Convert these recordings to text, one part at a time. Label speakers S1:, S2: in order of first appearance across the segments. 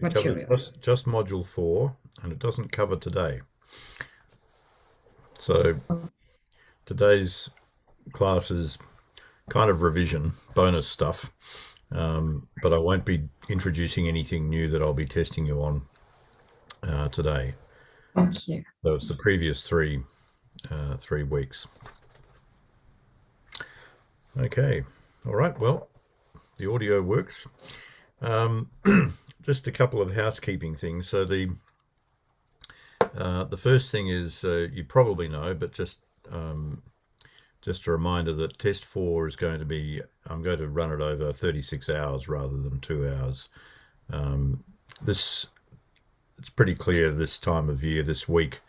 S1: It covers
S2: material.
S1: just module 4, and it doesn't cover today. So today's class is kind of revision, bonus stuff, but I won't be introducing anything new that I'll be testing you on today.
S2: Okay.
S1: So it's the previous three weeks. Okay, all right. Well, the audio works. Um, just a couple of housekeeping things. So the first thing is you probably know, but just a reminder that test 4 is going to be. I'm going to run it over 36 hours rather than 2 hours. This It's pretty clear this time of year, this week.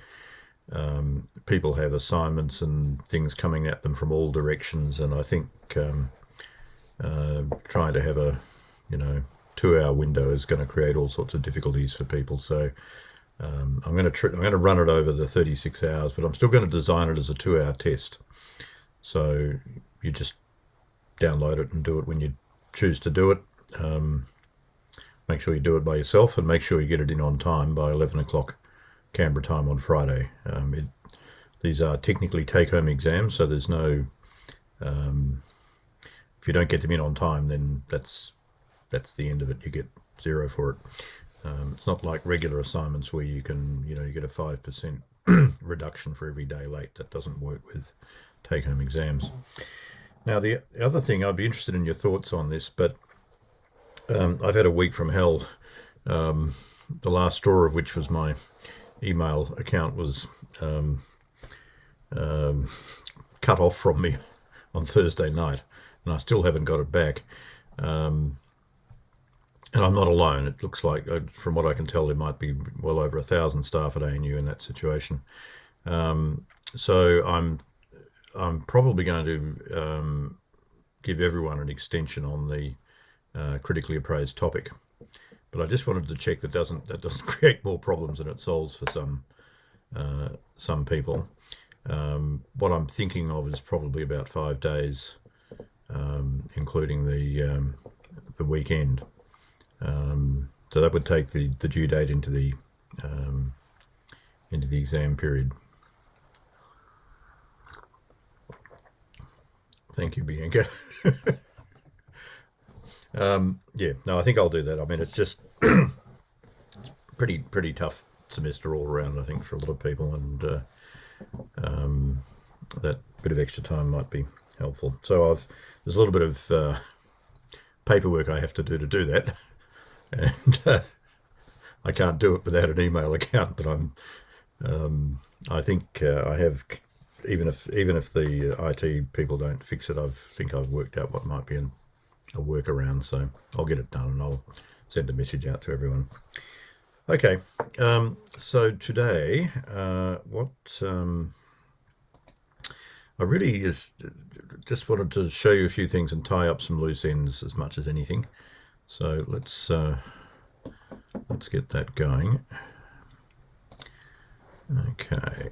S1: People have assignments and things coming at them from all directions, and I think trying to have a, you know, 2 hour window is going to create all sorts of difficulties for people. So I'm going to run it over the 36 hours, but I'm still going to design it as a 2 hour test. So you just download it and do it when you choose to do it. Make sure you do it by yourself and make sure you get it in on time by 11 o'clock Canberra time on Friday. These are technically take-home exams, so there's no. If you don't get them in on time, then that's the end of it. You get 0 for it. It's not like regular assignments where you can, you get a 5% reduction for every day late. That doesn't work with take-home exams. Now, the other thing, I'd be interested in your thoughts on this, but I've had a week from hell. The last straw of which was my email account was um, cut off from me on Thursday night, and I still haven't got it back. Um, and I'm not alone. It looks like, from what I can tell, there might be well over 1,000 staff at ANU in that situation. So I'm probably going to give everyone an extension on the critically appraised topic. But I just wanted to check that doesn't create more problems than it solves for some people. What I'm thinking of is probably about 5 days, including the weekend. So that would take the due date um, into the exam period. Thank you, Bianca. Yeah, no, I think I'll do that. I mean, it's just pretty tough semester all around, I think, for a lot of people, and that bit of extra time might be helpful. So there's a little bit of paperwork I have to do that, and I can't do it without an email account. But I think I have, even if the IT people don't fix it, I've worked out what might be a workaround. So I'll get it done and I'll send a message out to everyone. Okay, so today, what I really just wanted to show you a few things and tie up some loose ends as much as anything. So let's get that going. Okay.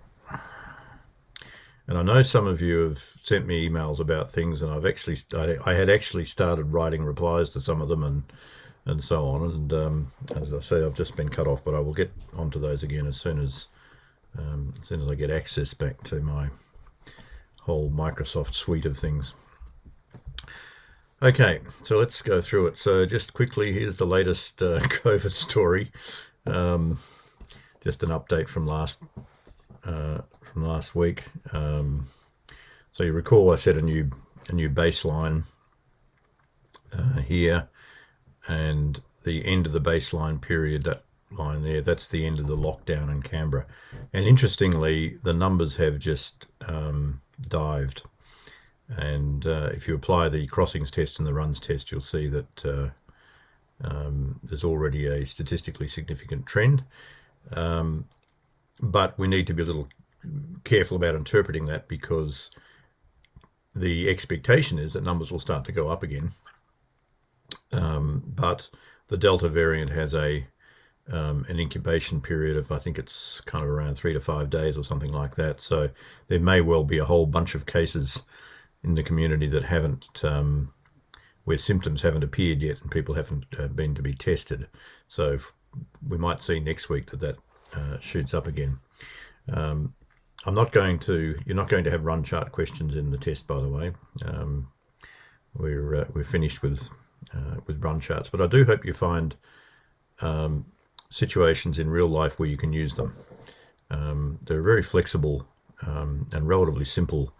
S1: And I know some of you have sent me emails about things, and I had actually started writing replies to some of them and so on. And as I say, I've just been cut off, but I will get onto those again as soon as I get access back to my whole Microsoft suite of things. Okay, so let's go through it. So just quickly, here's the latest COVID story. Um, just an update from last week. So you recall I set a new baseline here, and the end of the baseline period, that line there, that's the end of the lockdown in Canberra. And interestingly, the numbers have just dived. And if you apply the crossings test and the runs test, you'll see that there's already a statistically significant trend. But we need to be a little careful about interpreting that, because the expectation is that numbers will start to go up again. But the Delta variant has an incubation period of, I think it's kind of around 3 to 5 days or something like that. So there may well be a whole bunch of cases in the community that where symptoms haven't appeared yet and people haven't been to be tested. So we might see next week that shoots up again. You're not going to have run chart questions in the test, by the way. We're finished with run charts, but I do hope you find situations in real life where you can use them. They're a very flexible and relatively simple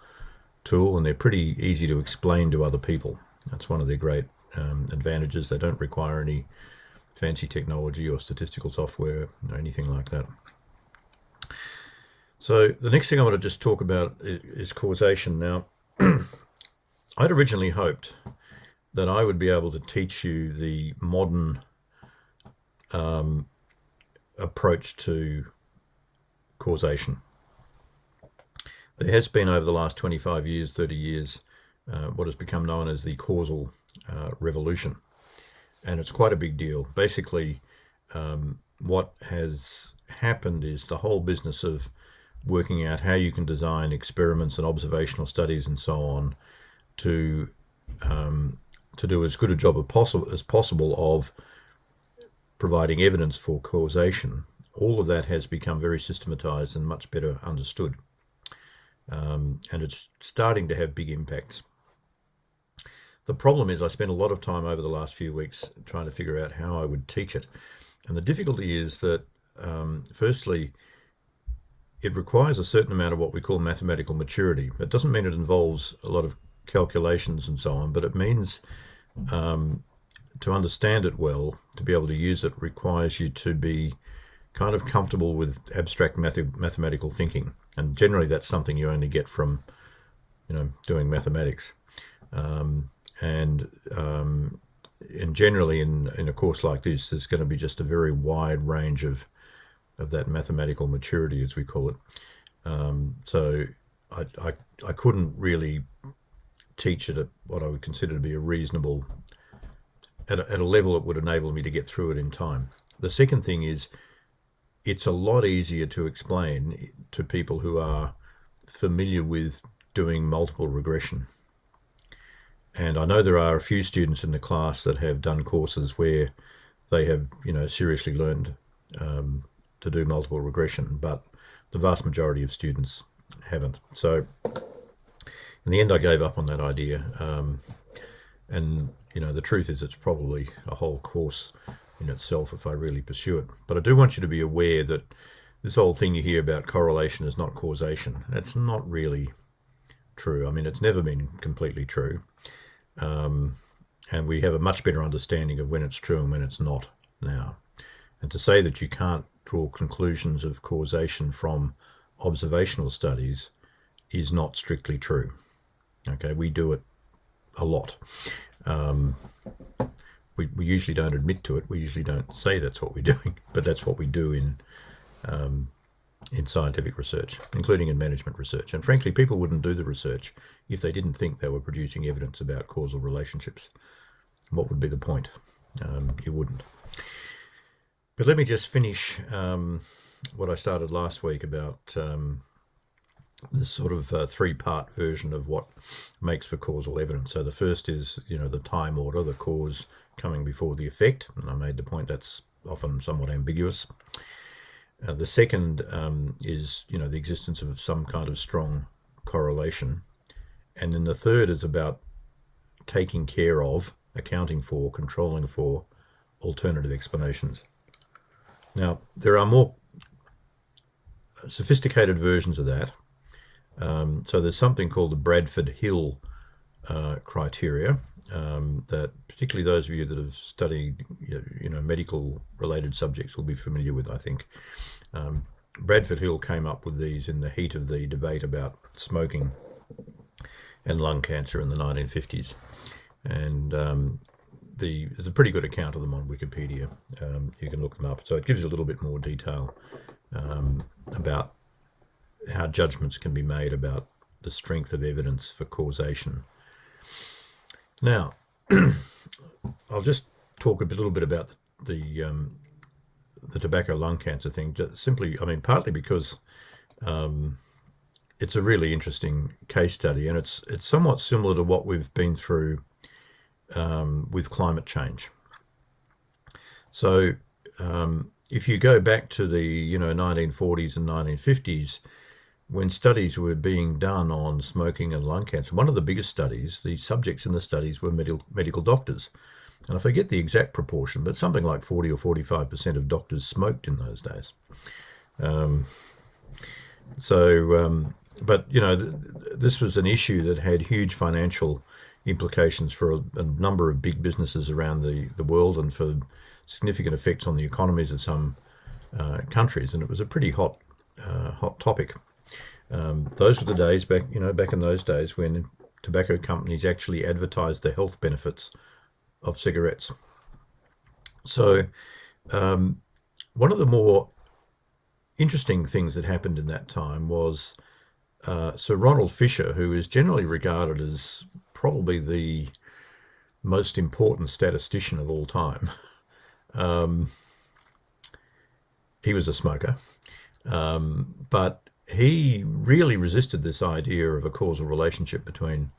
S1: tool, and they're pretty easy to explain to other people. That's one of their great advantages. They don't require any fancy technology or statistical software or anything like that. So the next thing I want to just talk about is causation. Now, I'd originally hoped that I would be able to teach you the modern approach to causation. There has been, over the last 25 years, 30 years, what has become known as the causal revolution. And it's quite a big deal. Basically, what has happened is the whole business of working out how you can design experiments and observational studies and so on to do as good a job as possible of providing evidence for causation. All of that has become very systematized and much better understood. And it's starting to have big impacts. The problem is I spent a lot of time over the last few weeks trying to figure out how I would teach it. And the difficulty is that, firstly, it requires a certain amount of what we call mathematical maturity. It doesn't mean it involves a lot of calculations and so on, but it means to understand it well, to be able to use it, requires you to be kind of comfortable with abstract mathematical thinking. And generally that's something you only get from, doing mathematics. And generally in a course like this, there's going to be just a very wide range of that mathematical maturity, as we call it. So I couldn't really teach it at what I would consider to be a reasonable, at a level that would enable me to get through it in time. The second thing is, it's a lot easier to explain to people who are familiar with doing multiple regression. And I know there are a few students in the class that have done courses where they have, seriously learned to do multiple regression, but the vast majority of students haven't. So in the end, I gave up on that idea. And, the truth is it's probably a whole course in itself if I really pursue it. But I do want you to be aware that this whole thing you hear about correlation is not causation. That's not really true. I mean, it's never been completely true. And we have a much better understanding of when it's true and when it's not now. And to say that you can't draw conclusions of causation from observational studies is not strictly true. Okay, we do it a lot. We usually don't admit to it. We usually don't say that's what we're doing, but that's what we do in scientific research, including in management research. And frankly, people wouldn't do the research if they didn't think they were producing evidence about causal relationships. What would be the point? You wouldn't. But let me just finish what I started last week about this sort of three-part version of what makes for causal evidence. So the first is, the time order, the cause coming before the effect. And I made the point that's often somewhat ambiguous. The second is, the existence of some kind of strong correlation. And then the third is about taking care of, accounting for, controlling for alternative explanations. Now, there are more sophisticated versions of that. So there's something called the Bradford-Hill criteria that particularly those of you that have studied, medical related subjects will be familiar with, I think. Bradford-Hill came up with these in the heat of the debate about smoking and lung cancer in the 1950s. And there's a pretty good account of them on Wikipedia. You can look them up. So it gives you a little bit more detail about how judgments can be made about the strength of evidence for causation. Now, I'll just talk a little bit about the tobacco lung cancer thing. Just simply, partly because it's a really interesting case study, and it's somewhat similar to what we've been through with climate change. So if you go back to the 1940s and 1950s, when studies were being done on smoking and lung cancer, one of the biggest studies, the subjects in the studies were medical doctors. And I forget the exact proportion, but something like 40 or 45% of doctors smoked in those days. But this was an issue that had huge financial implications for a number of big businesses around the world, and for significant effects on the economies of some countries. And it was a pretty hot topic. Those were the days back in those days when tobacco companies actually advertised the health benefits of cigarettes. So one of the more interesting things that happened in that time was Sir Ronald Fisher, who is generally regarded as probably the most important statistician of all time. He was a smoker, but he really resisted this idea of a causal relationship between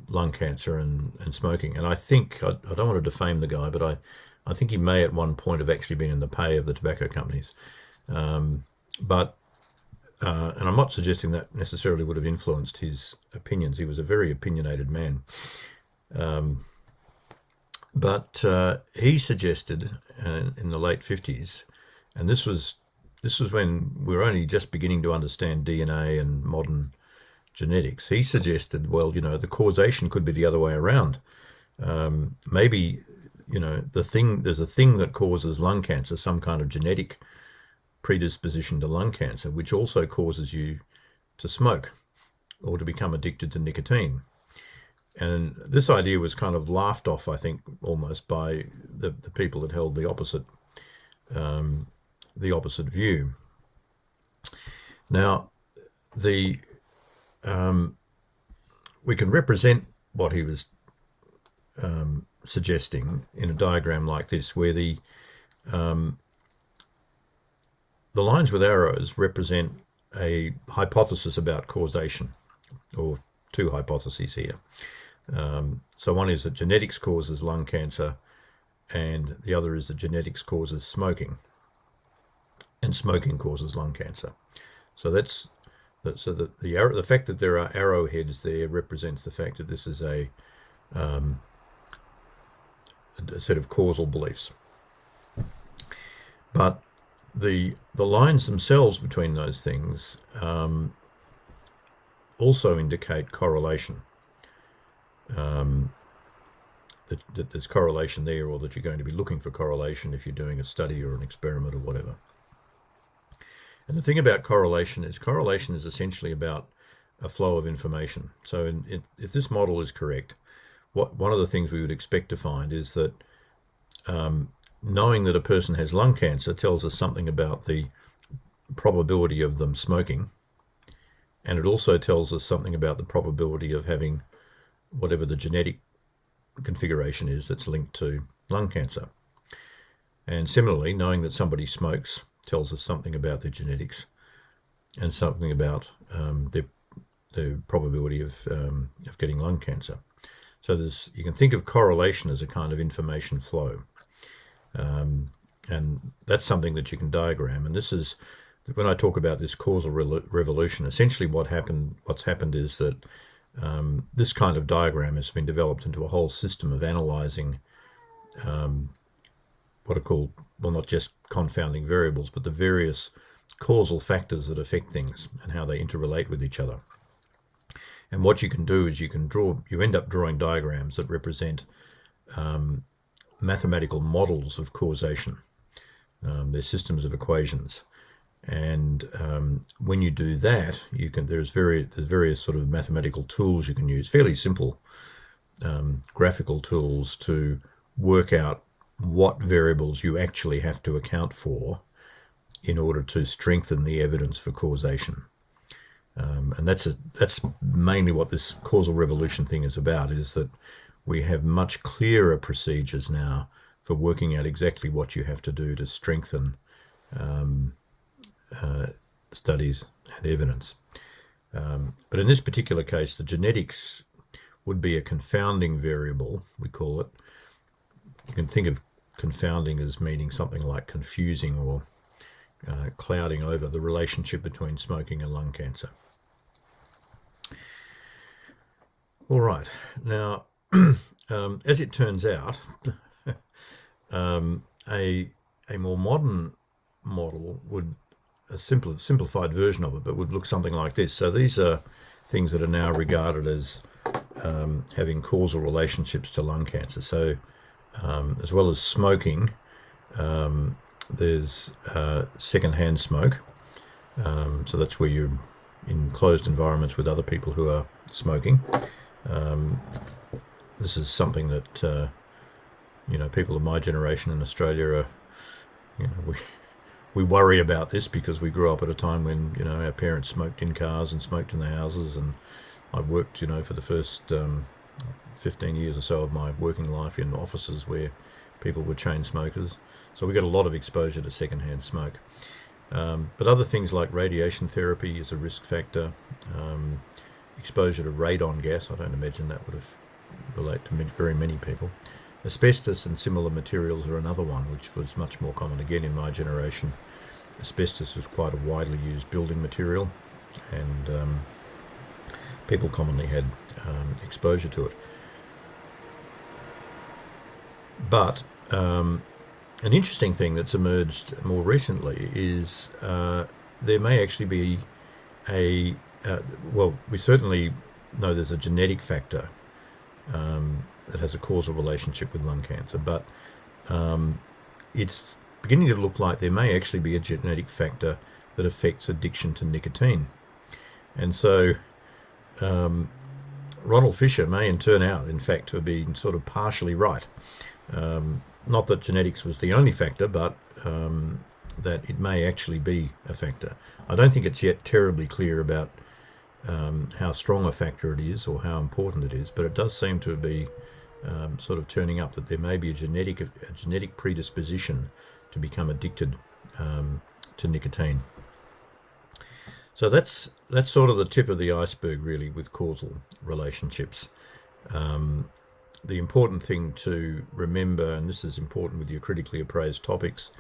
S1: lung cancer and smoking. And I think, I don't want to defame the guy, but I think he may at one point have actually been in the pay of the tobacco companies. And I'm not suggesting that necessarily would have influenced his opinions. He was a very opinionated man. But he suggested in the late 50s, and this was when we were only just beginning to understand DNA and modern genetics. He suggested, well, the causation could be the other way around. Maybe, there's a thing that causes lung cancer, some kind of genetic predisposition to lung cancer, which also causes you to smoke or to become addicted to nicotine. And this idea was kind of laughed off, I think, almost by the people that held the opposite view. Now, we can represent what he was suggesting in a diagram like this, where the lines with arrows represent a hypothesis about causation, or two hypotheses here. So one is that genetics causes lung cancer, and the other is that genetics causes smoking, and smoking causes lung cancer. So the fact that there are arrowheads there represents the fact that this is a set of causal beliefs. But the lines themselves between those things also indicate correlation. That there's correlation there, or that you're going to be looking for correlation if you're doing a study or an experiment or whatever. And the thing about correlation is essentially about a flow of information. So if this model is correct, one of the things we would expect to find is that knowing that a person has lung cancer tells us something about the probability of them smoking, and it also tells us something about the probability of having whatever the genetic configuration is that's linked to lung cancer. And similarly, knowing that somebody smokes tells us something about their genetics and something about the probability of getting lung cancer. So you can think of correlation as a kind of information flow. And that's something that you can diagram. And this is, when I talk about this causal revolution, essentially what's happened is that this kind of diagram has been developed into a whole system of analyzing what are called, well, not just confounding variables, but the various causal factors that affect things and how they interrelate with each other. And what you can do is you end up drawing diagrams that represent mathematical models of causation. They're systems of equations. And when you do that, there's various sort of mathematical tools you can use, fairly simple graphical tools to work out what variables you actually have to account for in order to strengthen the evidence for causation. And that's mainly what this causal revolution thing is about, is that we have much clearer procedures now for working out exactly what you have to do to strengthen studies and evidence. But in this particular case, the genetics would be a confounding variable, we call it. You can think of confounding as meaning something like confusing or clouding over the relationship between smoking and lung cancer. All right, now as it turns out, a more modern model would, a simplified version of it, but would look something like this. So these are things that are now regarded as having causal relationships to lung cancer. So as well as smoking, there's secondhand smoke. So that's where you're in closed environments with other people who are smoking. This is something that people of my generation in Australia are, we worry about this because we grew up at a time when our parents smoked in cars and smoked in the houses, and I worked for the first 15 years or so of my working life in offices where people were chain smokers, so we got a lot of exposure to secondhand smoke. But other things like radiation therapy is a risk factor. Exposure to radon gas, I don't imagine that would relate to very many people. Asbestos and similar materials are another one, which was much more common again in my generation. Asbestos was quite a widely used building material, and people commonly had exposure to it. But an interesting thing that's emerged more recently is there may actually be well, we certainly know there's a genetic factor that has a causal relationship with lung cancer, but it's beginning to look like there may actually be a genetic factor that affects addiction to nicotine. And so Ronald Fisher may turn out, in fact, to have been sort of partially right. Not that genetics was the only factor, but that it may actually be a factor. I don't think it's yet terribly clear about how strong a factor it is or how important it is, but it does seem to be sort of turning up that there may be a genetic predisposition to become addicted to nicotine. So that's sort of the tip of the iceberg, really, with causal relationships. The important thing to remember, and this is important with your critically appraised topics,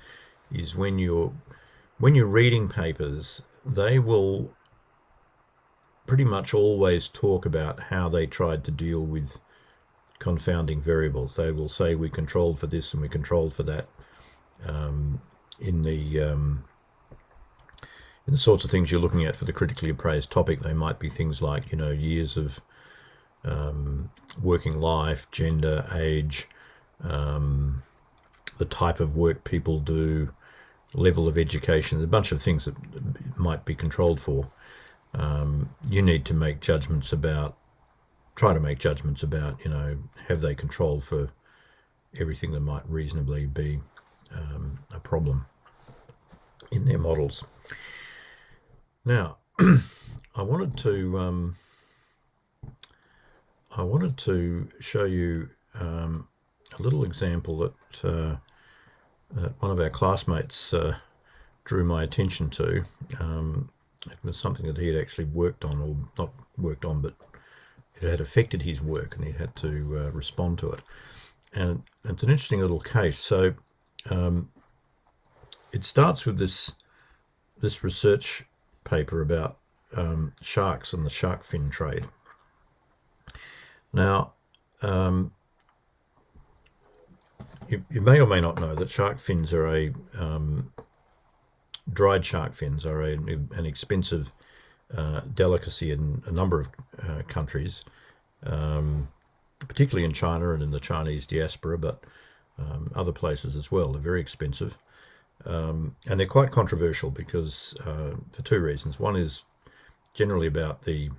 S1: is when you're reading papers, they will pretty much always talk about how they tried to deal with confounding variables. They will say we controlled for this and we controlled for that. In the sorts of things you're looking at for the critically appraised topic, they might be things like years of working life, gender, age, the type of work people do, level of education, a bunch of things that might be controlled for. You need to make judgments about, have they controlled for everything that might reasonably be a problem in their models. Now, I wanted to show you a little example that one of our classmates drew my attention to. It was something that he had actually worked on, or not worked on, but it had affected his work, and he had to respond to it. And it's an interesting little case. So it starts with this research paper about sharks and the shark fin trade. Now, you may or may not know that shark fins are dried shark fins are an expensive delicacy in a number of countries, particularly in China and in the Chinese diaspora, but other places as well. They're very expensive, and they're quite controversial because for two reasons. One is generally about the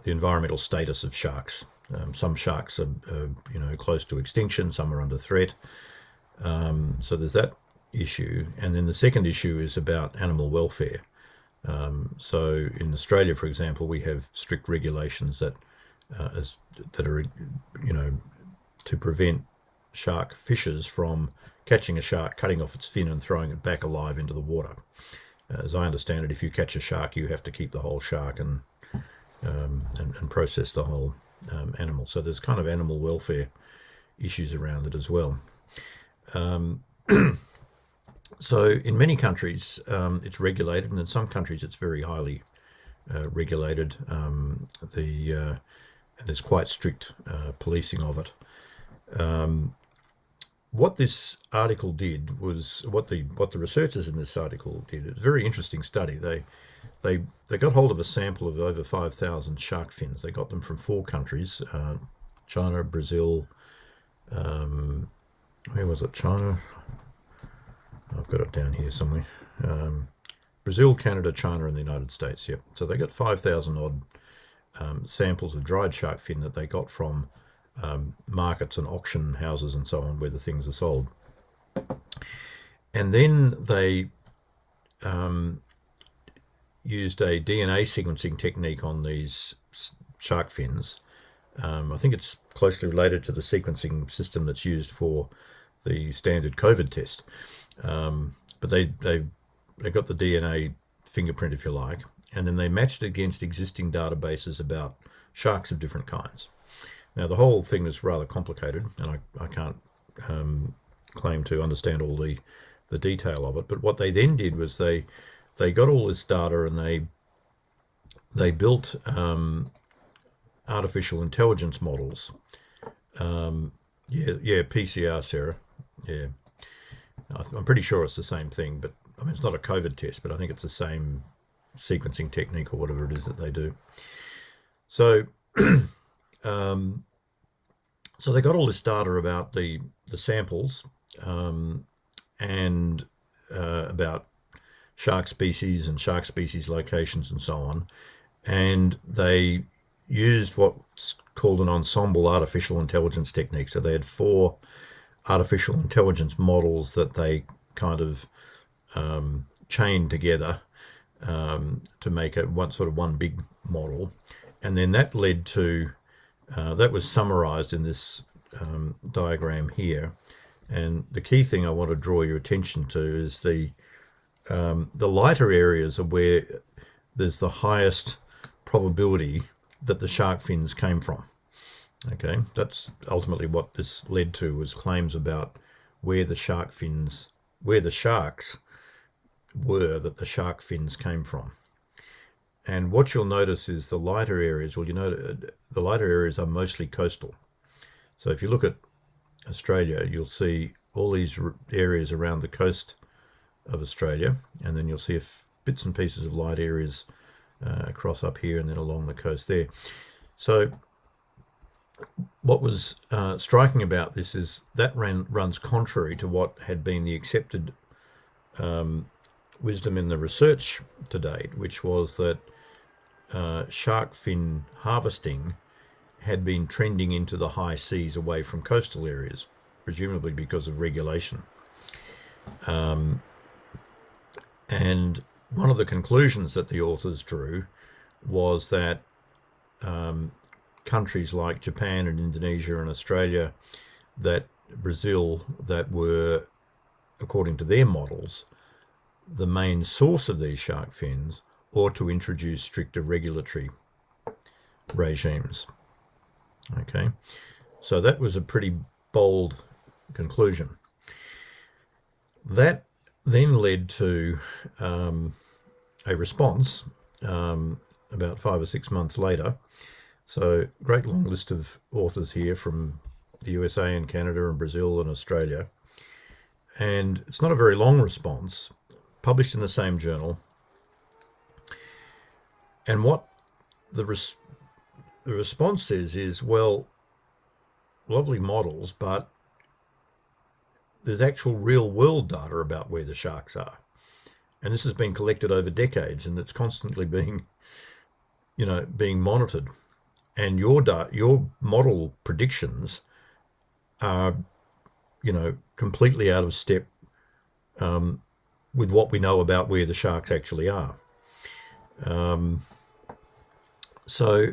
S1: environmental status of sharks. Some sharks are close to extinction, some are under threat. So there's that issue. And then the second issue is about animal welfare. So in Australia, for example, we have strict regulations that are, to prevent shark fishers from catching a shark, cutting off its fin and throwing it back alive into the water. As I understand it, if you catch a shark, you have to keep the whole shark and process the whole animal. So there's kind of animal welfare issues around it as well. So in many countries it's regulated, and in some countries it's very highly regulated. And there's quite strict policing of it. What this article did was what the researchers in this article did. It was a very interesting study. They got hold of a sample of over 5,000 shark fins. They got them from 4 countries: China, Brazil. Where was it? China. I've got it down here somewhere. Brazil, Canada, China, and the United States. Yep. So they got 5,000 odd samples of dried shark fin that they got from markets and auction houses and so on, where the things are sold. And then they used a DNA sequencing technique on these shark fins. I think it's closely related to the sequencing system that's used for the standard COVID test. But they got the DNA fingerprint, if you like, and then they matched it against existing databases about sharks of different kinds. Now, the whole thing is rather complicated, and I can't claim to understand all the detail of it. But what they then did was they got all this data, and they built artificial intelligence models. Yeah, PCR, Sarah. Yeah, I'm pretty sure it's the same thing, but I mean, it's not a COVID test, but I think it's the same sequencing technique or whatever it is that they do. So, so they got all this data about the samples and about shark species and shark species locations and so on, and they used what's called an ensemble artificial intelligence technique. So they had 4 artificial intelligence models that they kind of chained together to make one big model, and then that led to that was summarized in this diagram here. And the key thing I want to draw your attention to is the lighter areas are where there's the highest probability that the shark fins came from. Okay, that's ultimately what this led to, was claims about where the sharks were, that the shark fins came from. And what you'll notice is the lighter areas, well, you know, the lighter areas are mostly coastal. So if you look at Australia, you'll see all these areas around the coast of Australia, and then you'll see bits and pieces of light areas across up here and then along the coast there. So what was striking about this is that runs contrary to what had been the accepted wisdom in the research to date, which was that shark fin harvesting had been trending into the high seas away from coastal areas, presumably because of regulation. And one of the conclusions that the authors drew was that countries like Japan and Indonesia and Australia, Brazil, that were, according to their models, the main source of these shark fins, ought to introduce stricter regulatory regimes. Okay, so that was a pretty bold conclusion. That then led to a response about 5 or 6 months later. So great long list of authors here from the USA and Canada and Brazil and Australia. And it's not a very long response, published in the same journal. And what the response says is, well, lovely models, but there's actual real world data about where the sharks are. And this has been collected over decades, and it's constantly being monitored. And your model predictions are, completely out of step with what we know about where the sharks actually are. So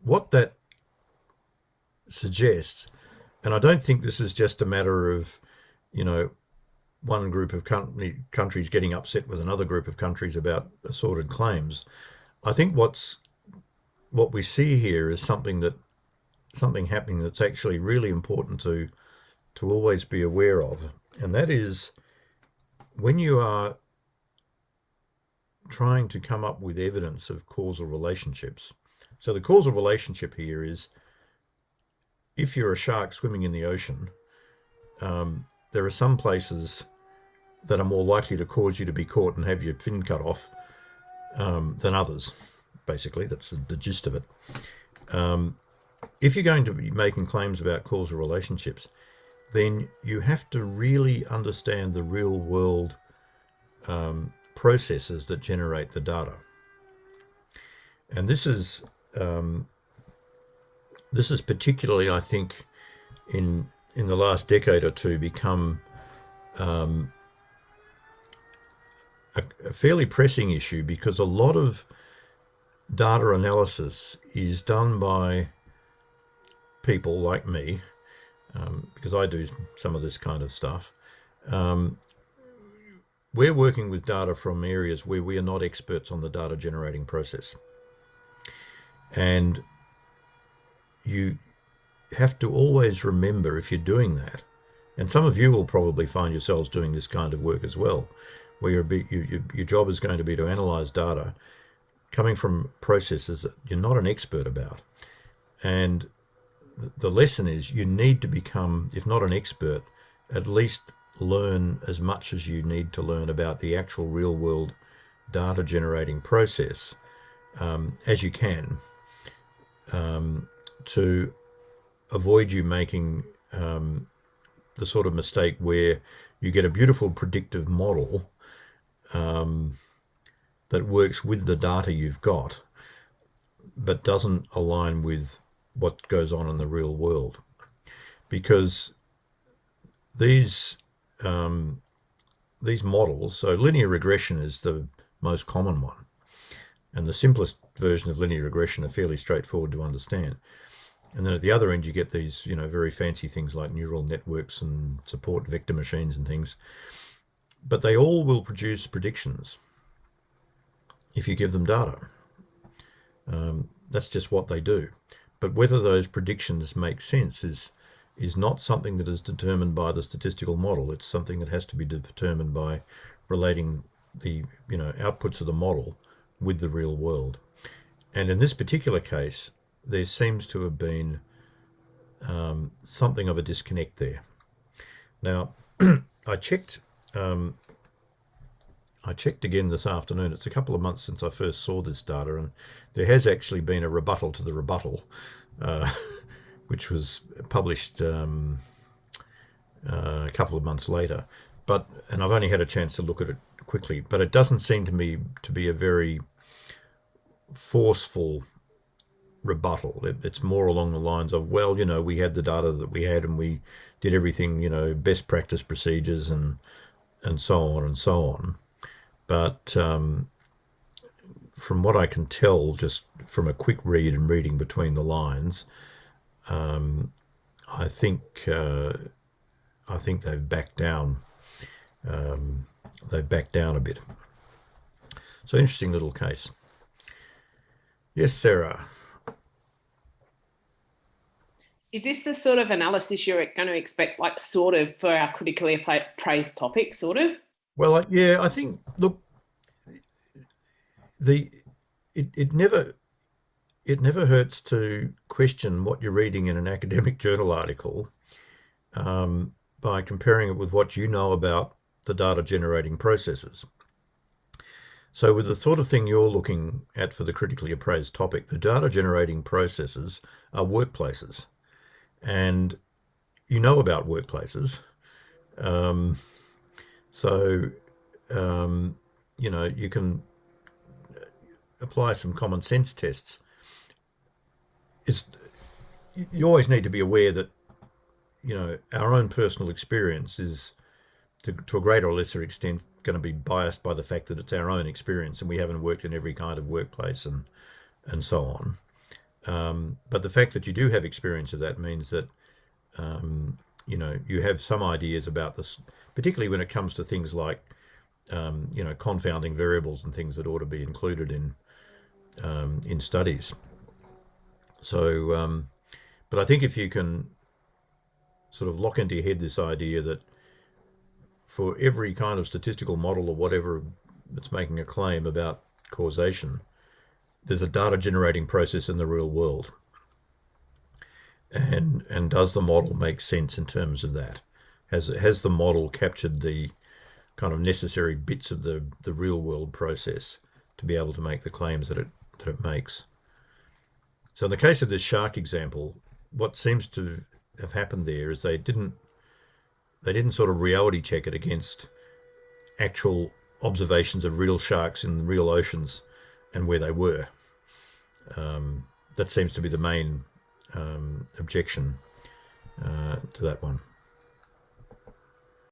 S1: what that suggests, and I don't think this is just a matter of, one group of countries getting upset with another group of countries about assorted claims. I think what we see here is something that something happening that's actually really important to always be aware of, and that is when you are trying to come up with evidence of causal relationships. So the causal relationship here is, if you're a shark swimming in the ocean, there are some places that are more likely to cause you to be caught and have your fin cut off than others. Basically, that's the gist of it. If you're going to be making claims about causal relationships, then you have to really understand the real world processes that generate the data. And this is particularly, I think, in the last decade or two, become a fairly pressing issue, because a lot of data analysis is done by people like me, because I do some of this kind of stuff. We're working with data from areas where we are not experts on the data generating process. And you have to always remember, if you're doing that, and some of you will probably find yourselves doing this kind of work as well, where your job is going to be to analyze data coming from processes that you're not an expert about. And the lesson is, you need to become, if not an expert, at least learn as much as you need to learn about the actual real world data generating process as you can, to avoid you making the sort of mistake where you get a beautiful predictive model that works with the data you've got, but doesn't align with what goes on in the real world. Because these models, so linear regression is the most common one, and the simplest version of linear regression are fairly straightforward to understand. And then at the other end, you get these, very fancy things like neural networks and support vector machines and things. But they all will produce predictions if you give them data. That's just what they do. But whether those predictions make sense is not something that is determined by the statistical model. It's something that has to be determined by relating the outputs of the model with the real world. And in this particular case, there seems to have been something of a disconnect there. Now, I checked again this afternoon. It's a couple of months since I first saw this data, and there has actually been a rebuttal to the rebuttal, which was published a couple of months later. And I've only had a chance to look at it quickly, but it doesn't seem to me to be a very forceful rebuttal. It's more along the lines of, well, we had the data that we had, and we did everything, best practice procedures and so on and so on. But from what I can tell, just from a quick read and reading between the lines, I think they've backed down. They've backed down a bit. So interesting little case. Yes, Sarah.
S2: Is this the sort of analysis you're going to expect, like sort of for our critically appraised topic, sort of?
S1: Well, yeah, I think, look, it never hurts to question what you're reading in an academic journal article by comparing it with what you know about the data generating processes. So with the sort of thing you're looking at for the critically appraised topic, the data generating processes are workplaces. And you know about workplaces. You can apply some common sense tests. You always need to be aware that, our own personal experience is to a greater or lesser extent going to be biased by the fact that it's our own experience and we haven't worked in every kind of workplace and so on. But the fact that you do have experience of that means that, you have some ideas about this, particularly when it comes to things like, confounding variables and things that ought to be included in studies. So, But I think if you can sort of lock into your head this idea that for every kind of statistical model or whatever that's making a claim about causation, there's a data generating process in the real world. And does the model make sense in terms of that? Has the model captured the kind of necessary bits of the real world process to be able to make the claims that it makes? So in the case of this shark example, what seems to have happened there is they didn't sort of reality check it against actual observations of real sharks in real oceans and where they were. That seems to be the main objection to that one.